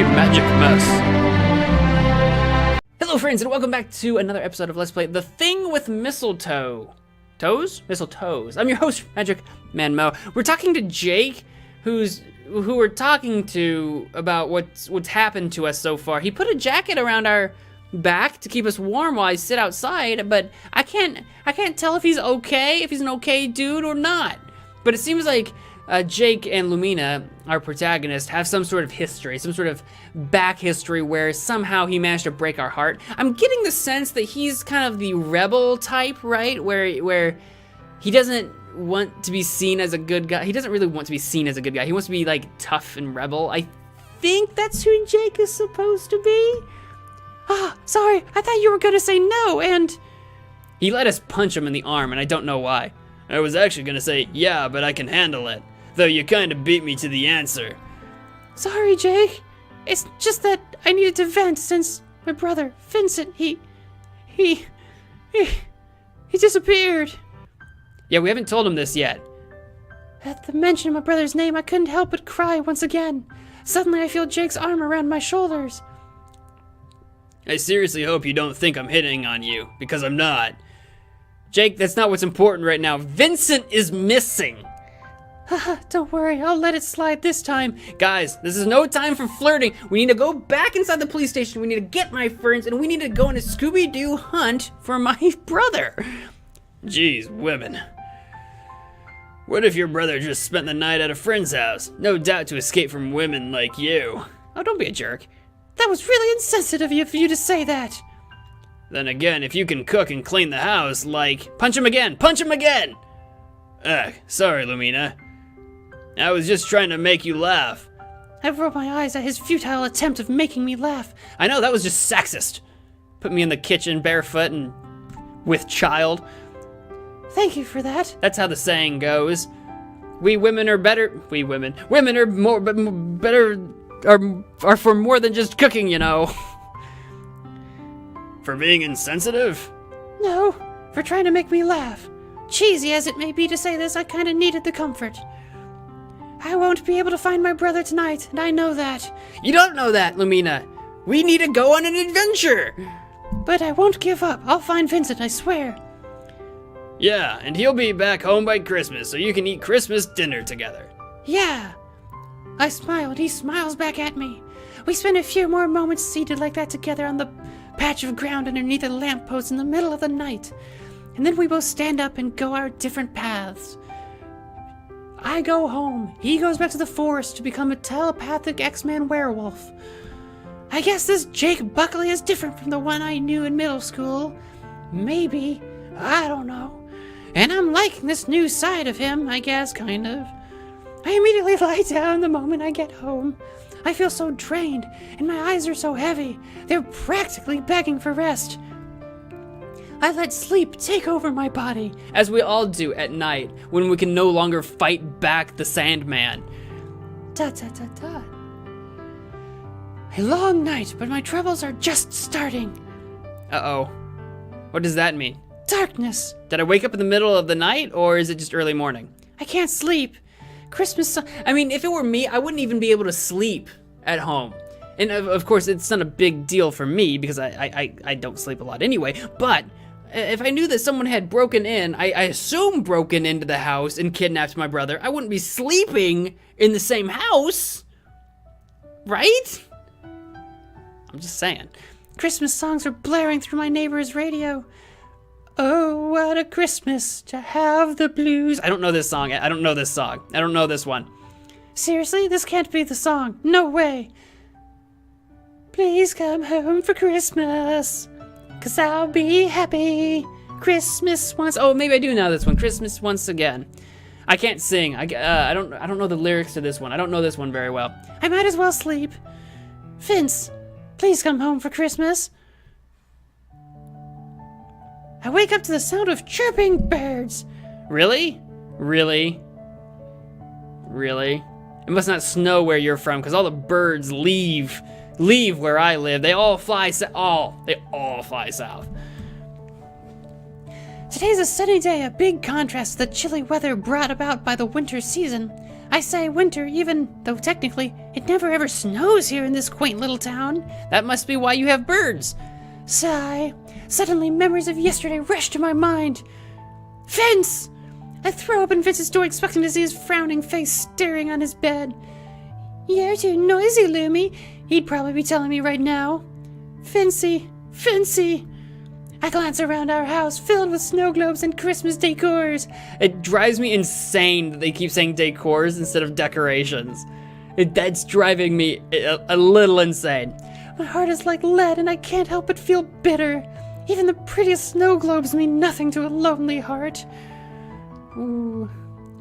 magic mess. Hello friends, and welcome back to another episode of Let's Play The Thing with Mistletoe. Mistletoes. I'm your host, MagicManMo. We're talking to Jake, who we're talking to about what's happened to us so far. He put a jacket around our back to keep us warm while I sit outside, but I can't tell if he's okay, if he's an okay dude or not. But it seems like Jake and Lumina, our protagonist, have some sort of history, some sort of back history where somehow he managed to break our heart. I'm getting the sense that he's kind of the rebel type, right? Where he doesn't want to be seen as a good guy. He doesn't really want to be seen as a good guy. He wants to be like tough and rebel. I think that's who Jake is supposed to be. Ah, sorry, I thought you were gonna say no, and... He let us punch him in the arm, and I don't know why. I was actually gonna say, yeah, but I can handle it. Though you kinda beat me to the answer. Sorry, Jake. It's just that I needed to vent since my brother, Vincent, he disappeared. Yeah, we haven't told him this yet. At the mention of my brother's name, I couldn't help but cry once again. Suddenly I feel Jake's arm around my shoulders. I seriously hope you don't think I'm hitting on you, because I'm not. Jake, that's not what's important right now. Vincent is missing. Haha, don't worry, I'll let it slide this time. Guys, this is no time for flirting. We need to go back inside the police station. We need to get my friends, and we need to go on a Scooby-Doo hunt for my brother. Jeez, women. What if your brother just spent the night at a friend's house? No doubt to escape from women like you. Oh, don't be a jerk. That was really insensitive of you to say that. Then again, if you can cook and clean the house, like... Punch him again! Punch him again! Ugh, sorry, Lumina. I was just trying to make you laugh. I rolled my eyes at his futile attempt of making me laugh. I know, that was just sexist. Put me in the kitchen barefoot and with child. Thank you for that. That's how the saying goes. Women are better... Women are more... better... are for more than just cooking, you know. For being insensitive? No, for trying to make me laugh. Cheesy as it may be to say this, I kinda needed the comfort. I won't be able to find my brother tonight, and I know that. You don't know that, Lumina. We need to go on an adventure. But I won't give up. I'll find Vincent, I swear. Yeah, and he'll be back home by Christmas, so you can eat Christmas dinner together. Yeah. I smile, and he smiles back at me. We spend a few more moments seated like that together on the patch of ground underneath a lamppost in the middle of the night. And then we both stand up and go our different paths. I go home. He goes back to the forest to become a telepathic X-Man werewolf. I guess this Jake Buckley is different from the one I knew in middle school. Maybe. I don't know. And I'm liking this new side of him, I guess, kind of. I immediately lie down the moment I get home. I feel so drained, and my eyes are so heavy. They're practically begging for rest. I let sleep take over my body, as we all do at night, when we can no longer fight back the Sandman. Da-da-da-da. A long night, but my troubles are just starting. Uh-oh. What does that mean? Darkness. Did I wake up in the middle of the night, or is it just early morning? I can't sleep. Christmas, I mean, if it were me, I wouldn't even be able to sleep at home. And of course, it's not a big deal for me because I don't sleep a lot anyway. But if I knew that someone had broken in, I assume broken into the house and kidnapped my brother, I wouldn't be sleeping in the same house, right? I'm just saying. Christmas songs are blaring through my neighbor's radio. Oh, what a Christmas to have the blues. I don't know this song. I don't know this song. I don't know this one. Seriously? This can't be the song. No way. Please come home for Christmas, 'cause I'll be happy. Christmas once. Oh, maybe I do know this one. Christmas once again. I can't sing. I don't know the lyrics to this one. I don't know this one very well. I might as well sleep. Vince, please come home for Christmas. I wake up to the sound of chirping birds. Really? Really? Really? It must not snow where you're from, because all the birds leave where I live. They all fly south. They all fly south. Today's a sunny day, a big contrast to the chilly weather brought about by the winter season. I say winter, even though technically it never ever snows here in this quaint little town. That must be why you have birds. Sigh. Suddenly memories of yesterday rush to my mind. Vince! I throw open Vince's door expecting to see his frowning face staring on his bed. You're too noisy, Lumi. He'd probably be telling me right now. Vincey. I glance around our house filled with snow globes and Christmas decors. It drives me insane that they keep saying decors instead of decorations. That's driving me a little insane. My heart is like lead and I can't help but feel bitter. Even the prettiest snow globes mean nothing to a lonely heart. Ooh.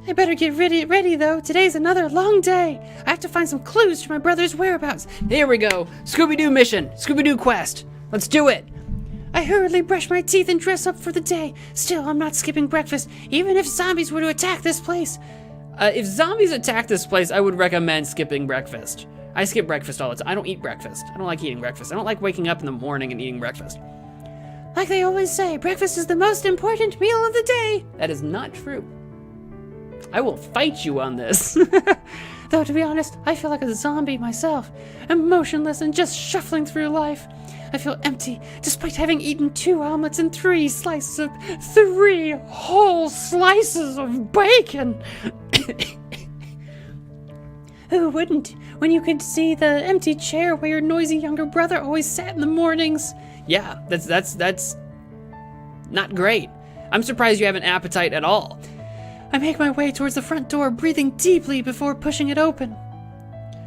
I better get ready though. Today's another long day. I have to find some clues to my brother's whereabouts. Here we go. Scooby-Doo mission. Scooby-Doo quest. Let's do it. I hurriedly brush my teeth and dress up for the day. Still, I'm not skipping breakfast, even if zombies were to attack this place. If zombies attack this place, I would recommend skipping breakfast. I skip breakfast all the time. I don't eat breakfast. I don't like eating breakfast. I don't like waking up in the morning and eating breakfast. Like they always say, breakfast is the most important meal of the day. That is not true. I will fight you on this. Though, to be honest, I feel like a zombie myself, emotionless and just shuffling through life. I feel empty, despite having eaten 2 omelets and 3 whole slices of bacon. Who wouldn't, when you could see the empty chair where your noisy younger brother always sat in the mornings? Yeah, that's not great. I'm surprised you have an appetite at all. I make my way towards the front door, breathing deeply before pushing it open.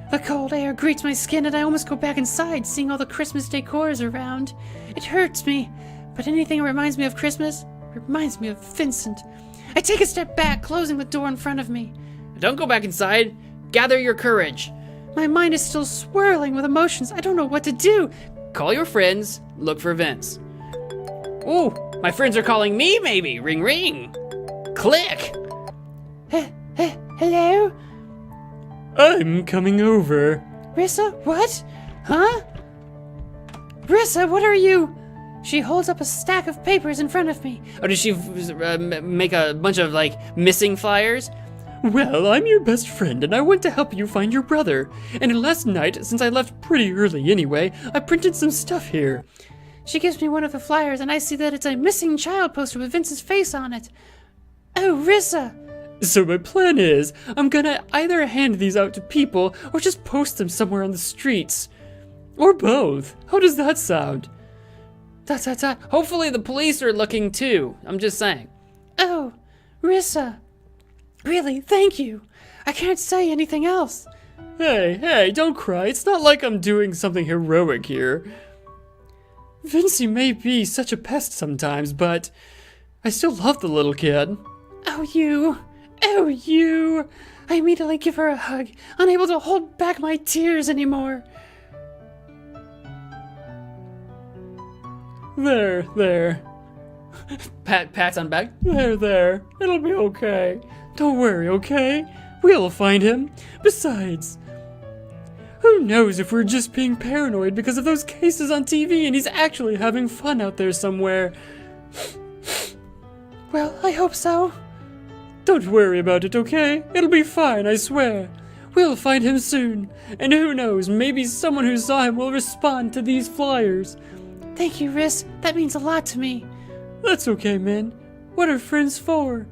The cold air greets my skin and I almost go back inside, seeing all the Christmas decors around. It hurts me, but anything that reminds me of Christmas reminds me of Vincent. I take a step back, closing the door in front of me. Don't go back inside. Gather your courage. My mind is still swirling with emotions. I don't know what to do. Call your friends. Look for Vince. Ooh, my friends are calling me, maybe. Ring, ring. Click. Hello? I'm coming over. Rissa? What? Huh? Rissa, what are you? She holds up a stack of papers in front of me. Oh, did she make a bunch of, missing flyers? Well, I'm your best friend, and I want to help you find your brother. And last night, since I left pretty early anyway, I printed some stuff here. She gives me one of the flyers, and I see that it's a missing child poster with Vince's face on it. Oh, Rissa! So my plan is, I'm gonna either hand these out to people, or just post them somewhere on the streets. Or both. How does that sound? Hopefully the police are looking too. I'm just saying. Oh, Rissa. Really, thank you. I can't say anything else. Hey, don't cry. It's not like I'm doing something heroic here. Vincey may be such a pest sometimes, but I still love the little kid. Oh, you. I immediately give her a hug, unable to hold back my tears anymore. There. Pats on back. There. It'll be okay. Don't worry, okay? We'll find him. Besides, who knows if we're just being paranoid because of those cases on TV and he's actually having fun out there somewhere. Well, I hope so. Don't worry about it, okay? It'll be fine, I swear. We'll find him soon. And who knows, maybe someone who saw him will respond to these flyers. Thank you, Riss. That means a lot to me. That's okay, man. What are friends for?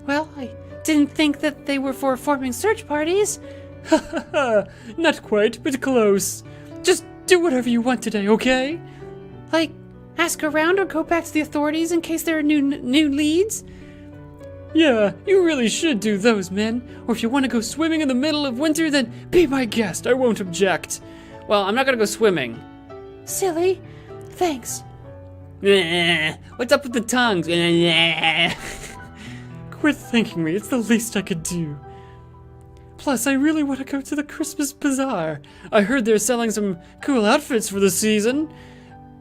Well, I didn't think that they were for forming search parties. Not quite, but close. Just do whatever you want today, okay? Like, ask around or go back to the authorities in case there are new leads? Yeah, you really should do those, man. Or if you want to go swimming in the middle of winter, then be my guest. I won't object. Well, I'm not gonna go swimming. Silly. Thanks. What's up with the tongues? Quit thanking me. It's the least I could do. Plus, I really want to go to the Christmas Bazaar. I heard they're selling some cool outfits for the season.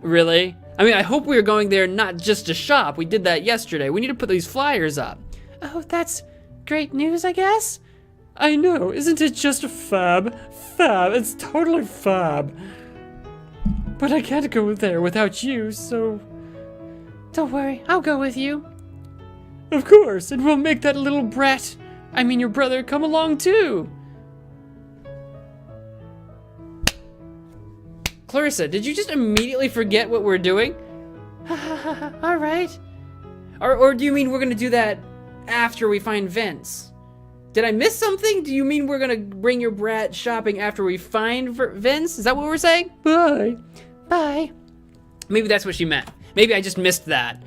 Really? I mean, I hope we're going there not just to shop. We did that yesterday. We need to put these flyers up. Oh, that's great news, I guess? I know. Isn't it just fab? Fab. It's totally fab. But I can't go there without you, so... Don't worry, I'll go with you. Of course, and we'll make that little brat I mean, your brother, come along too. Clarissa, did you just immediately forget what we're doing? All right. Or do you mean we're gonna do that after we find Vince? Did I miss something? Do you mean we're gonna bring your brat shopping after we find Vince? Is that what we're saying? Bye. Bye. Maybe that's what she meant. Maybe I just missed that.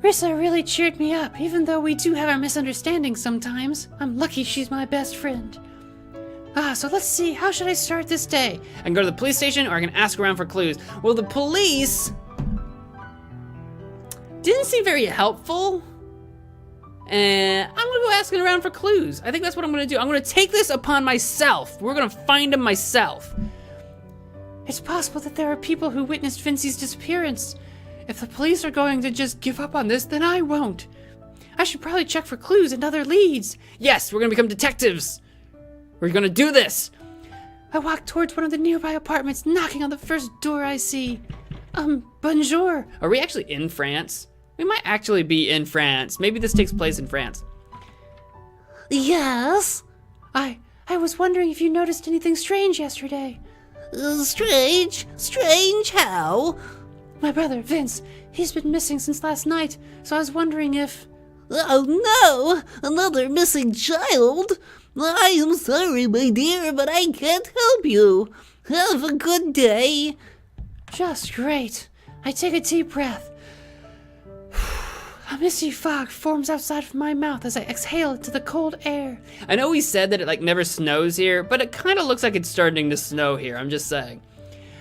Rissa really cheered me up, even though we do have our misunderstandings sometimes. I'm lucky she's my best friend. So let's see, how should I start this day? I can go to the police station or I can ask around for clues. Well, the police didn't seem very helpful. And I'm gonna go asking around for clues. I think that's what I'm gonna do. I'm gonna take this upon myself. We're gonna find him myself. It's possible that there are people who witnessed Vincey's disappearance. If the police are going to just give up on this, then I won't. I should probably check for clues and other leads. Yes, we're gonna become detectives. We're gonna do this. I walk towards one of the nearby apartments, knocking on the first door I see. Bonjour. Are we actually in France? We might actually be in France. Maybe this takes place in France. Yes? I was wondering if you noticed anything strange yesterday. Strange? Strange how? My brother, Vince, he's been missing since last night, so I was wondering if... Oh no! Another missing child? I am sorry, my dear, but I can't help you. Have a good day. Just great. I take a deep breath. A misty fog forms outside of my mouth as I exhale into the cold air. I know we said that it like never snows here, but it kind of looks like it's starting to snow here. I'm just saying.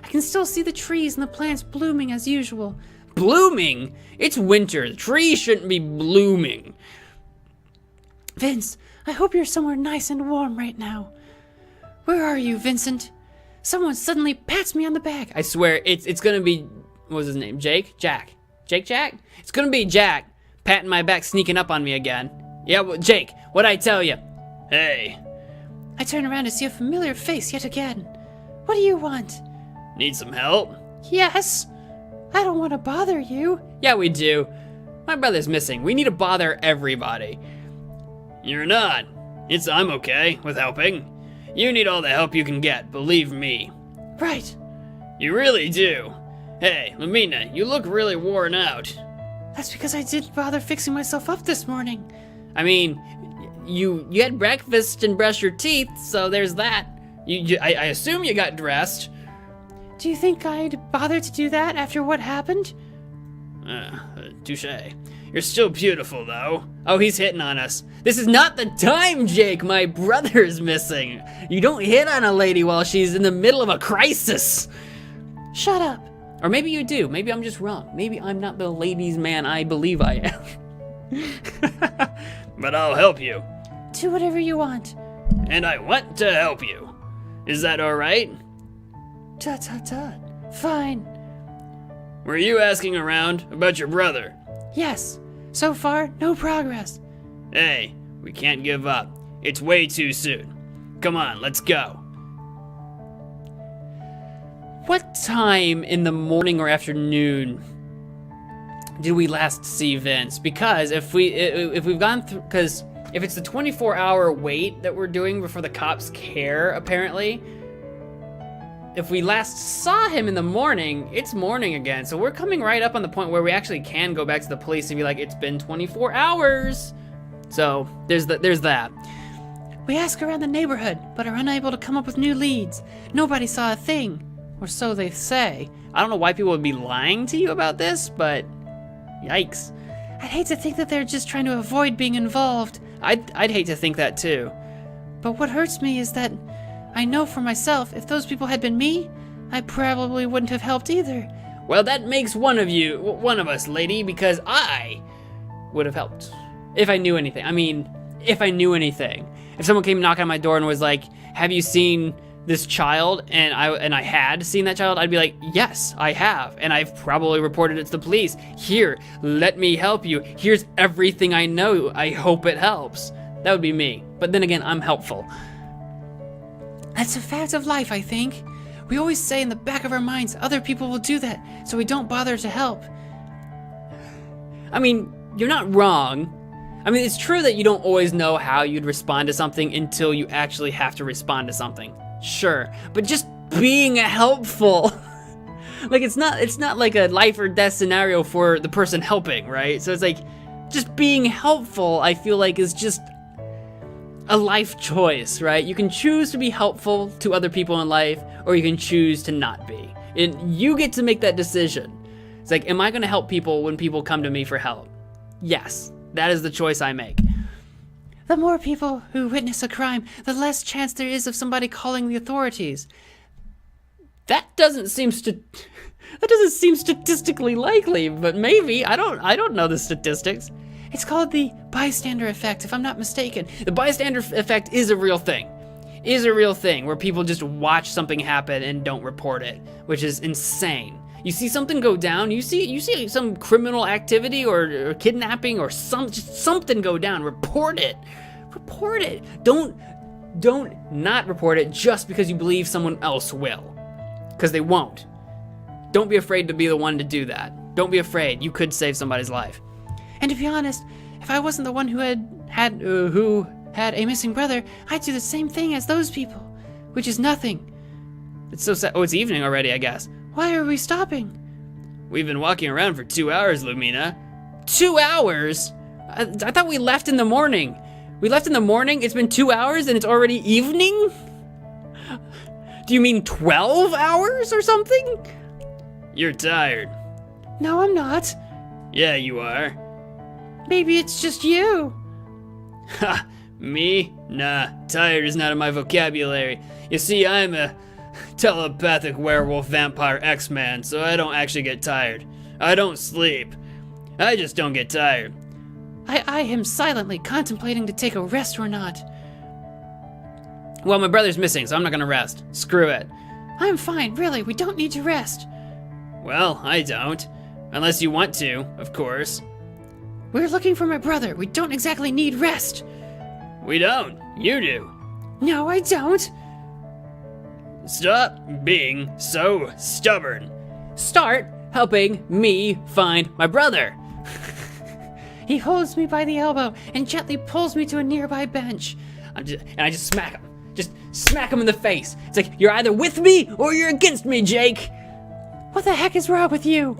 I can still see the trees and the plants blooming as usual. Blooming? It's winter. The trees shouldn't be blooming. Vince, I hope you're somewhere nice and warm right now. Where are you, Vincent? Someone suddenly pats me on the back. I swear, it's gonna be, what was his name? Jack? Jack? It's gonna be Jack patting my back, sneaking up on me again. Yeah, well, Jake, what'd I tell you? Hey. I turn around to see a familiar face yet again. What do you want? Need some help? Yes. I don't want to bother you. Yeah, we do. My brother's missing. We need to bother everybody. You're not. I'm okay with helping. You need all the help you can get, believe me. Right. You really do. Hey, Lamina, you look really worn out. That's because I didn't bother fixing myself up this morning. I mean, you had breakfast and brushed your teeth, so there's that. I assume you got dressed. Do you think I'd bother to do that after what happened? Touche. You're still beautiful, though. Oh, he's hitting on us. This is not the time, Jake. My brother's missing. You don't hit on a lady while she's in the middle of a crisis. Shut up. Or maybe you do. Maybe I'm just wrong. Maybe I'm not the ladies' man I believe I am. But I'll help you. Do whatever you want. And I want to help you. Is that all right? Tut. Fine. Were you asking around about your brother? Yes. So far, no progress. Hey, we can't give up. It's way too soon. Come on, let's go. What time in the morning or afternoon did we last see Vince? Because if we've gone through, because if it's the 24-hour wait that we're doing before the cops care, apparently, if we last saw him in the morning, it's morning again. So we're coming right up on the point where we actually can go back to the police and be like, it's been 24 hours. So there's that. We ask around the neighborhood, but are unable to come up with new leads. Nobody saw a thing, or so they say. I don't know why people would be lying to you about this, but yikes. I'd hate to think that they're just trying to avoid being involved. I'd hate to think that too. But what hurts me is that I know for myself, if those people had been me, I probably wouldn't have helped either. Well, that makes one of us, lady, because I would have helped. If I knew anything. I mean, if I knew anything. If someone came knocking on my door and was like, have you seen this child? And I had seen that child, I'd be like, yes, I have. And I've probably reported it to the police. Here, let me help you. Here's everything I know. I hope it helps. That would be me. But then again, I'm helpful. That's a fact of life, I think. We always say in the back of our minds, other people will do that, so we don't bother to help. I mean, you're not wrong. I mean, it's true that you don't always know how you'd respond to something until you actually have to respond to something. Sure, but just being helpful. Like, it's not like a life or death scenario for the person helping, right? So it's like, just being helpful, I feel like, is just a life choice, right? You can choose to be helpful to other people in life, or you can choose to not be. And you get to make that decision. It's like, am I gonna help people when people come to me for help? Yes, that is the choice I make. The more people who witness a crime, the less chance there is of somebody calling the authorities. That doesn't seem statistically likely, but maybe. I don't know the statistics. It's called the bystander effect, if I'm not mistaken. The bystander effect is a real thing. Is a real thing where people just watch something happen and don't report it, which is insane. You see something go down, you see some criminal activity or kidnapping or just something go down, report it. Report it. Don't not report it just because you believe someone else will. Because they won't. Don't be afraid to be the one to do that. Don't be afraid. You could save somebody's life. And to be honest, if I wasn't the one who had a missing brother, I'd do the same thing as those people, which is nothing. It's so sad. Oh, it's evening already, I guess. Why are we stopping? We've been walking around for 2 hours, Lumina. 2 hours? I thought we left in the morning. We left in the morning? It's been 2 hours and it's already evening? Do you mean 12 hours or something? You're tired. No, I'm not. Yeah, you are. Maybe it's just you. Ha! Me? Nah, tired is not in my vocabulary. You see, I'm a telepathic werewolf vampire X-Man, so I don't actually get tired. I don't sleep. I just don't get tired. I am silently contemplating to take a rest or not. Well, my brother's missing, so I'm not gonna rest. Screw it. I'm fine, really. We don't need to rest. Well, I don't. Unless you want to, of course. We're looking for my brother. We don't exactly need rest. We don't. You do. No, I don't. Stop being so stubborn. Start Helping me find my brother. He holds me by the elbow and gently pulls me to a nearby bench. And I just smack him. Just smack him in the face. It's like, you're either with me or you're against me, Jake. What the heck is wrong with you?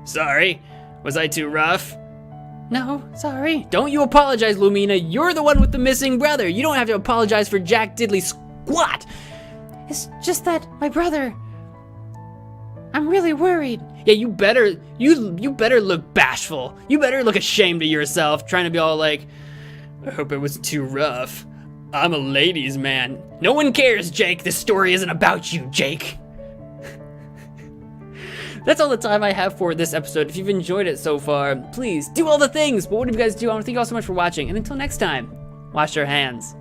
Sorry. Was I too rough? No, sorry. Don't you apologize, Lumina. You're the one with the missing brother. You don't have to apologize for Jack Diddley squat. It's just that my brother... I'm really worried. Yeah, you better look bashful. You better look ashamed of yourself, trying to be all like, I hope it was too rough. I'm a ladies' man. No one cares, Jake. This story isn't about you, Jake. That's all the time I have for this episode. If you've enjoyed it so far, please do all the things. But what do you guys do? I want to thank you all so much for watching. And until next time, wash your hands.